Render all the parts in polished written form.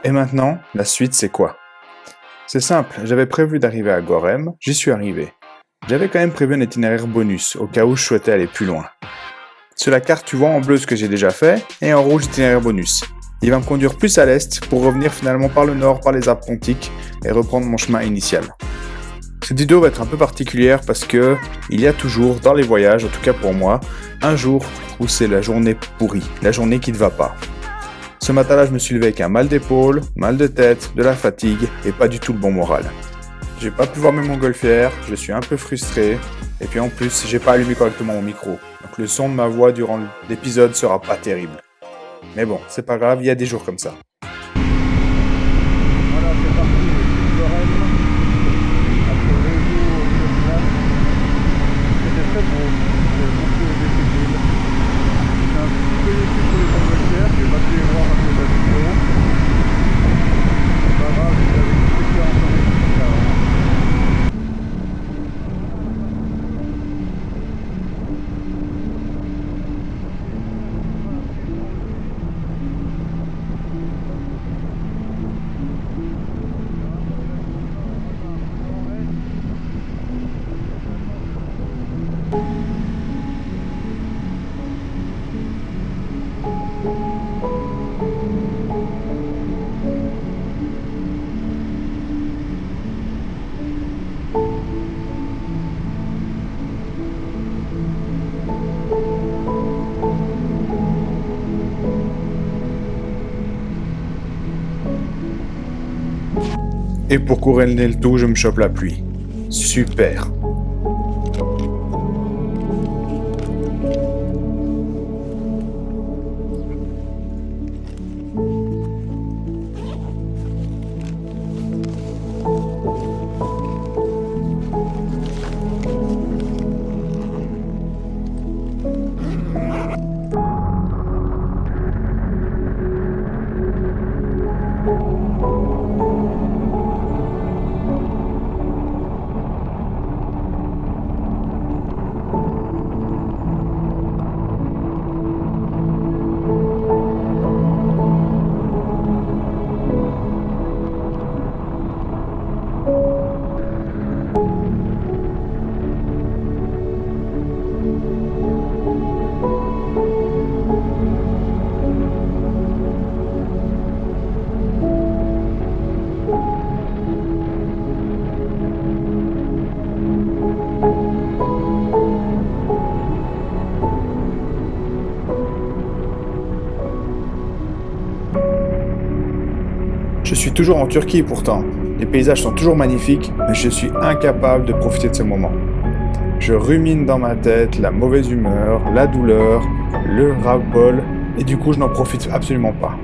Et maintenant, la suite c'est quoi? C'est simple, j'avais prévu d'arriver à Gorem, j'y suis arrivé. J'avais quand même prévu un itinéraire bonus, au cas où je souhaitais aller plus loin. Sur la carte, tu vois en bleu ce que j'ai déjà fait, et en rouge itinéraire bonus. Il va me conduire plus à l'est pour revenir finalement par le nord, par les Alpes pontiques, et reprendre mon chemin initial. Cette vidéo va être un peu particulière parce que il y a toujours, dans les voyages, en tout cas pour moi, un jour où c'est la journée pourrie, la journée qui ne va pas. Ce matin-là, je me suis levé avec un mal d'épaule, mal de tête, de la fatigue et pas du tout le bon moral. J'ai pas pu voir mes montgolfières, je suis un peu frustré, et puis en plus, j'ai pas allumé correctement mon micro. Donc le son de ma voix durant l'épisode sera pas terrible. Mais bon, c'est pas grave, il y a des jours comme ça. Voilà, c'est parti, Lorraine, après 2 jours au final, c'était très beau, j'ai beaucoup aimé cette ville. J'étais un petit peu déçu pour les montgolfières, j'ai pas pu les voir à cause de la vidéo. C'est pas grave, j'avais une petite expérience en Égypte avant. Et pour couronner le tout, je me chope la pluie. Super. Je suis toujours en Turquie pourtant. Les paysages sont toujours magnifiques, mais je suis incapable de profiter de ce moment. Je rumine dans ma tête la mauvaise humeur, la douleur, le ras-le-bol, et du coup je n'en profite absolument pas.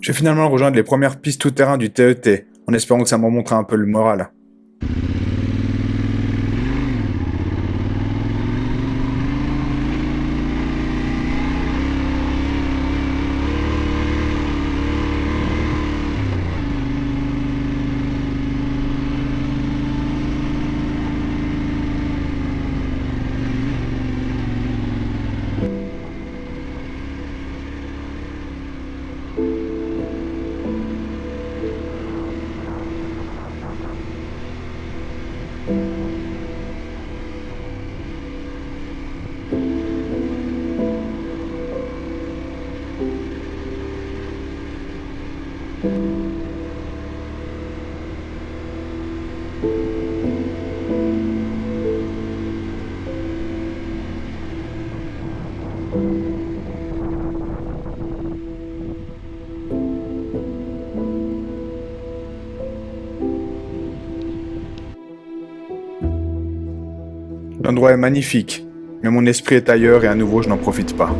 Je vais finalement rejoindre les premières pistes tout-terrain du TET, en espérant que ça me remontera un peu le moral. L'endroit est magnifique, mais mon esprit est ailleurs et à nouveau je n'en profite pas.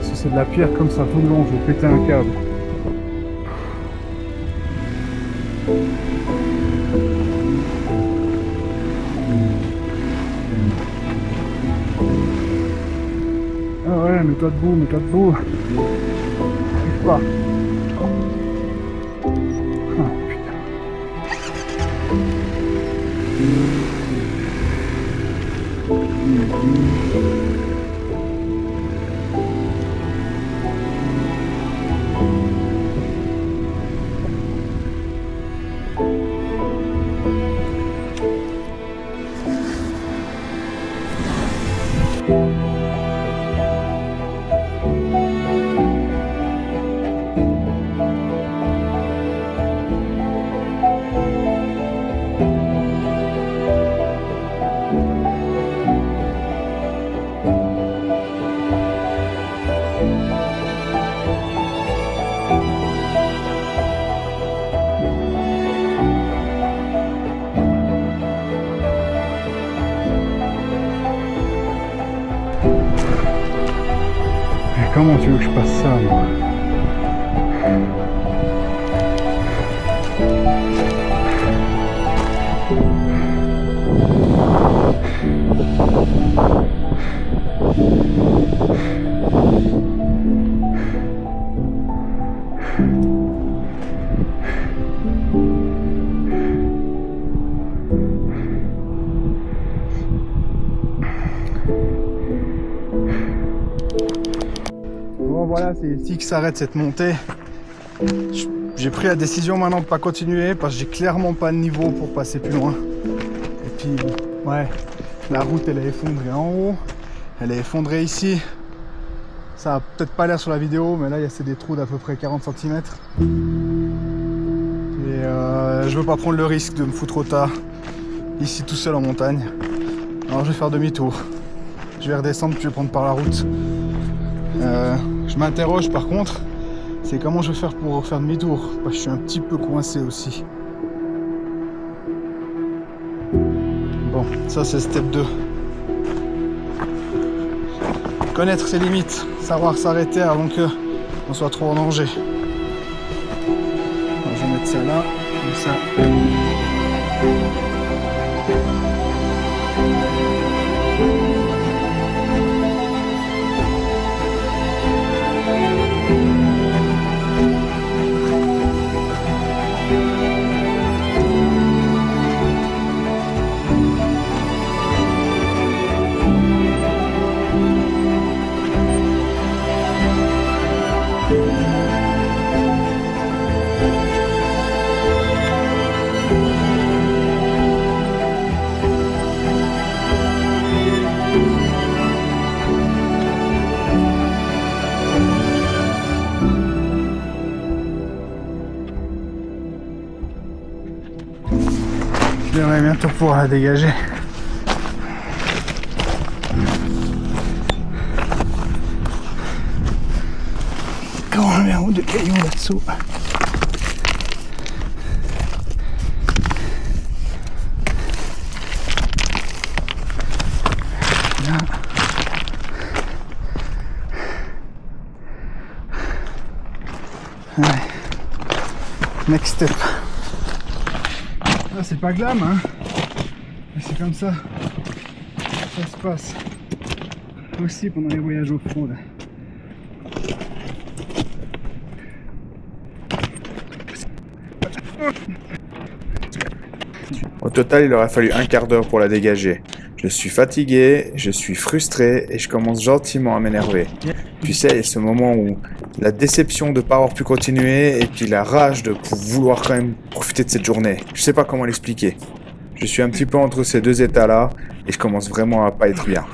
Si c'est de la pierre comme ça tout le long, je vais péter un câble. Ah ouais, mets-toi debout, mets-toi debout. J'arrive pas. Ah putain. Comment tu veux que je passe ça, moi? Bon voilà, c'est ici que s'arrête cette montée. J'ai pris la décision maintenant de ne pas continuer parce que j'ai clairement pas de niveau pour passer plus loin. Et puis ouais, la route elle est effondrée en haut, elle est effondrée ici. Ça a peut-être pas l'air sur la vidéo, mais là il y a des trous d'à peu près 40 cm. Et je veux pas prendre le risque de me foutre au tas ici tout seul en montagne. Alors je vais faire demi-tour. Je vais redescendre puis je vais prendre par la route. Je m'interroge par contre, c'est comment je vais faire pour faire demi-tour, parce que je suis un petit peu coincé aussi. Bon, ça c'est step 2. Connaître ses limites, savoir s'arrêter avant qu'on soit trop en danger. Alors, je vais mettre ça là, comme ça. Je devrais bientôt pouvoir la dégager. Quand on met un ou deux cailloux là-dessous. Là. Ouais. Next step. Là c'est pas glam hein. Mais c'est comme ça. Ça se passe. Aussi pendant les voyages off-road. Au total, il aura fallu un quart d'heure pour la dégager. Je suis fatigué, je suis frustré et je commence gentiment à m'énerver. Tu sais, il y a ce moment où la déception de ne pas avoir pu continuer et puis la rage de vouloir quand même profiter de cette journée. Je sais pas comment l'expliquer. Je suis un petit peu entre ces deux états-là et je commence vraiment à pas être bien.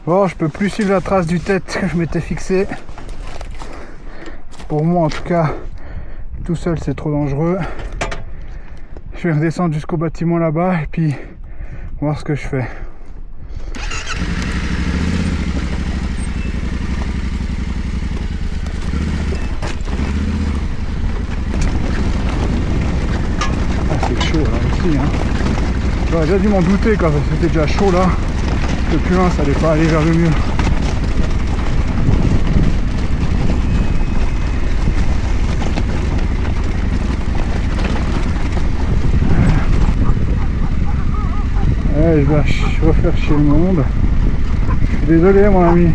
Bon, je peux plus suivre la trace du tête que je m'étais fixé. Pour moi en tout cas, tout seul c'est trop dangereux. Je vais redescendre jusqu'au bâtiment là-bas et puis voir ce que je fais. Ah, c'est chaud là aussi hein. J'aurais déjà dû m'en douter quand c'était déjà chaud là. Le plus loin ça allait pas aller vers le mur. Ouais, je vais refaire chier le monde. Je suis désolé mon ami.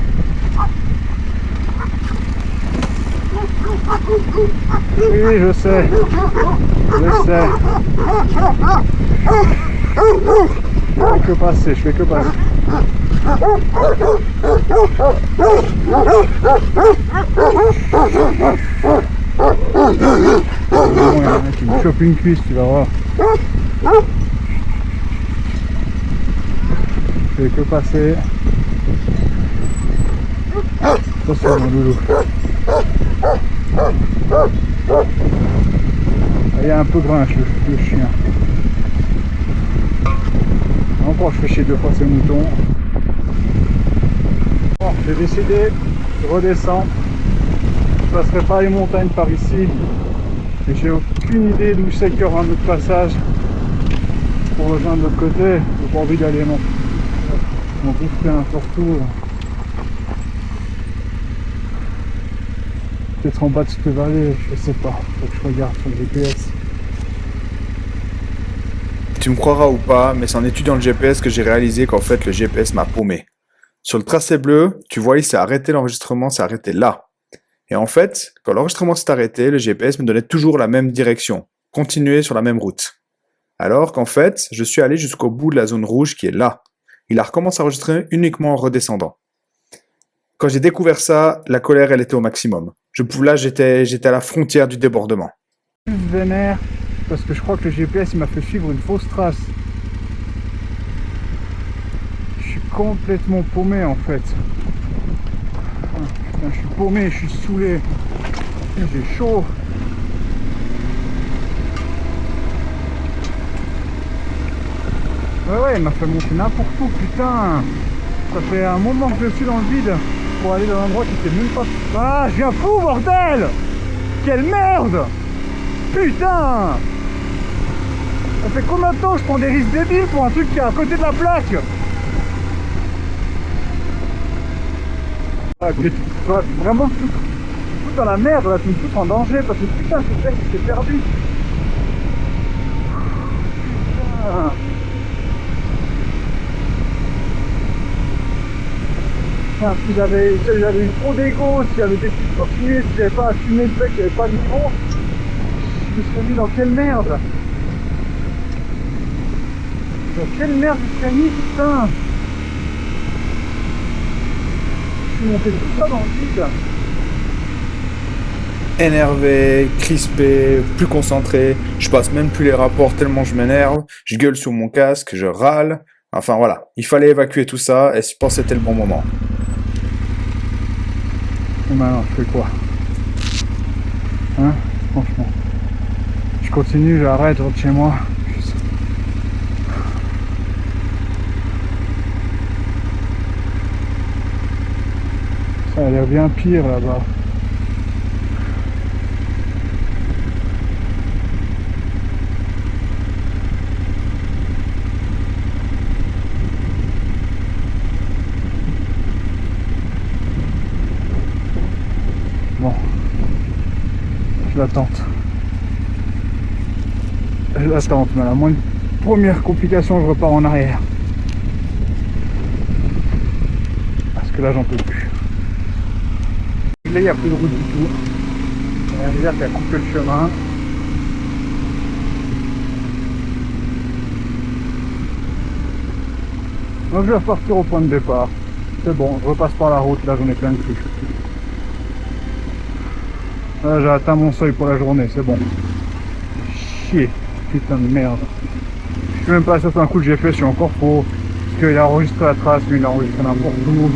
Oui, je sais. Je sais. Je fais que passer, je fais que passer. Bon, il y a un mec qui me chope une cuisse, tu vas voir. Je fais que passer. Attention mon loulou. Il est un peu grinche le chien. Encore je fais chier deux fois ces moutons. Bon, j'ai décidé, je redescends. Je passerai pas les montagnes par ici. Et j'ai aucune idée d'où c'est qu'il y aura un autre passage pour rejoindre l'autre côté. J'ai pas envie d'aller m'en bouffer un tour. Peut-être en bas de cette vallée, je sais pas. Faut que je regarde sur le GPS. Tu me croiras ou pas, mais c'est en étudiant le GPS que j'ai réalisé qu'en fait le GPS m'a paumé. Sur le tracé bleu, tu vois, il s'est arrêté l'enregistrement, s'est arrêté là. Et en fait, quand l'enregistrement s'est arrêté, le GPS me donnait toujours la même direction, continuer sur la même route. Alors qu'en fait, je suis allé jusqu'au bout de la zone rouge qui est là. Il a recommencé à enregistrer uniquement en redescendant. Quand j'ai découvert ça, la colère, elle était au maximum. Là, j'étais à la frontière du débordement. Je suis vénère parce que je crois que le GPS il m'a fait suivre une fausse trace. Je suis complètement paumé en fait. Putain, je suis paumé, je suis saoulé. J'ai chaud. Ouais, il m'a fait monter n'importe où, putain. Ça fait un moment que je suis dans le vide pour aller dans un endroit qui était même pas... Ah, je viens fou, bordel. Quelle merde. Putain. Ça fait combien de temps que je prends des risques débiles pour un truc qui est à côté de la plaque? Vraiment tout dans la merde là, tu me fous en danger parce que putain c'est vrai que t'es perdu. Putain. Enfin, si j'avais eu trop d'ego, si j'avais décidé de continuer, si j'avais pas assumé le fait qu'il n'y avait pas de niveau, je me serais mis dans quelle merde? Dans quelle merde je serais mis, putain? Je suis monté tout ça dans le vide. Énervé, crispé, plus concentré, je passe même plus les rapports tellement je m'énerve, je gueule sur mon casque, je râle, enfin voilà, il fallait évacuer tout ça et je pense que c'était le bon moment. Et maintenant, je fais quoi? Hein? Franchement. Je continue, j'arrête, je rentre chez moi. Ça a l'air bien pire là-bas. Bon. Je l'attente. Mais à la moindre première complication, je repars en arrière. Parce que là, j'en peux plus. Là, il n'y a plus de route du tout. Il y a une rivière qui a coupé le chemin. Donc, je vais repartir au point de départ. C'est bon, je repasse par la route. Là, j'en ai plein de cul. Là, j'ai atteint mon seuil pour la journée. C'est bon. Chier. Putain de merde. Je suis même pas sûr d'un coup que j'ai fait, je suis encore faux. Parce qu'il a enregistré la trace, mais il a enregistré n'importe où.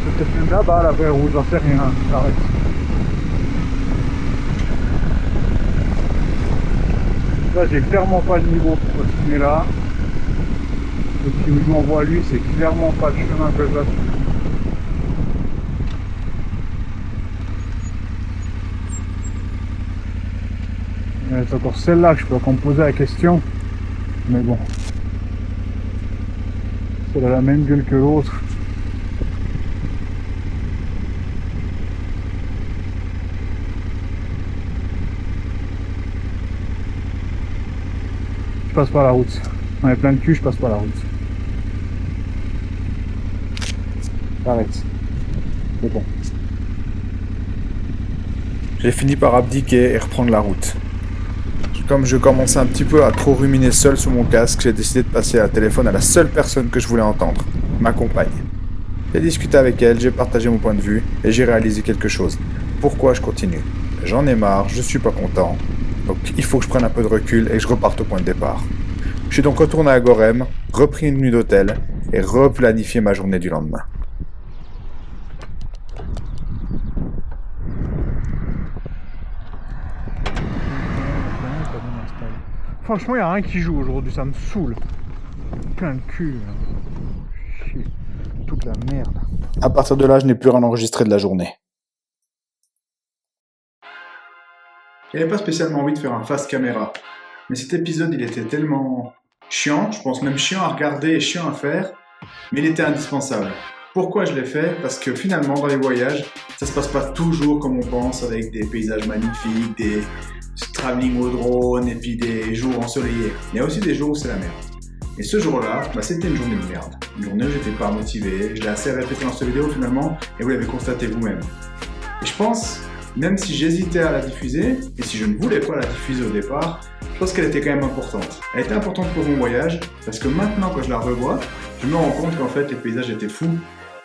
C'est peut-être même là-bas, la vraie route, j'en sais rien. J'arrête. Là, j'ai clairement pas le niveau pour continuer là. Et puis où je m'envoie lui, c'est clairement pas le chemin que je dois suivre. C'est encore celle-là que je peux encore me poser la question. Mais bon. C'est la même gueule que l'autre. Je passe par la route. On est plein de cul, je passe par la route. J'arrête. C'est bon. J'ai fini par abdiquer et reprendre la route. Comme je commençais un petit peu à trop ruminer seul sur mon casque, j'ai décidé de passer à téléphone à la seule personne que je voulais entendre, ma compagne. J'ai discuté avec elle, j'ai partagé mon point de vue et j'ai réalisé quelque chose. Pourquoi je continue? J'en ai marre, je suis pas content, donc il faut que je prenne un peu de recul et que je reparte au point de départ. Je suis donc retourné à Gorem, repris une nuit d'hôtel et replanifié ma journée du lendemain. Franchement, il n'y a rien qui joue aujourd'hui, ça me saoule. Plein de cul. Chier. Toute la merde. À partir de là, je n'ai plus rien enregistré de la journée. J'avais pas spécialement envie de faire un face caméra, mais cet épisode il était tellement chiant, je pense même chiant à regarder et chiant à faire, mais il était indispensable. Pourquoi je l'ai fait? Parce que finalement dans les voyages, ça se passe pas toujours comme on pense, avec des paysages magnifiques, des travelling au drone et puis des jours ensoleillés. Il y a aussi des jours où c'est la merde. Et ce jour-là, c'était une journée de merde. Une journée où j'étais pas motivé, je l'ai assez répété dans cette vidéo finalement, et vous l'avez constaté vous-même. Et je pense, même si j'hésitais à la diffuser, et si je ne voulais pas la diffuser au départ, je pense qu'elle était quand même importante. Elle était importante pour mon voyage, parce que maintenant quand je la revois, je me rends compte qu'en fait les paysages étaient fous,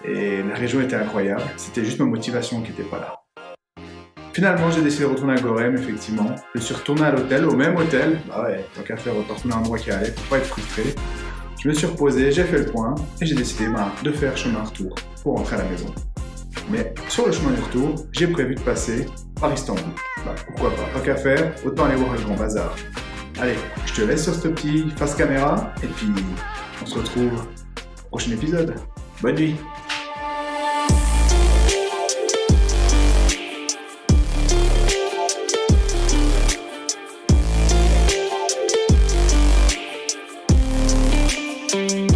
et la région était incroyable, c'était juste ma motivation qui n'était pas là. Finalement, j'ai décidé de retourner à Gorem, effectivement. Je suis retourné à l'hôtel, au même hôtel. Bah ouais, tant qu'à faire, autant retourner à un endroit qui allait, pour pas être frustré. Je me suis reposé, j'ai fait le point, et j'ai décidé de faire chemin retour pour rentrer à la maison. Mais sur le chemin du retour, j'ai prévu de passer par Istanbul. Bah pourquoi pas, tant qu'à faire, autant aller voir le grand bazar. Allez, je te laisse sur ce petit face caméra, et puis on se retrouve au prochain épisode. Bonne nuit! Ciao.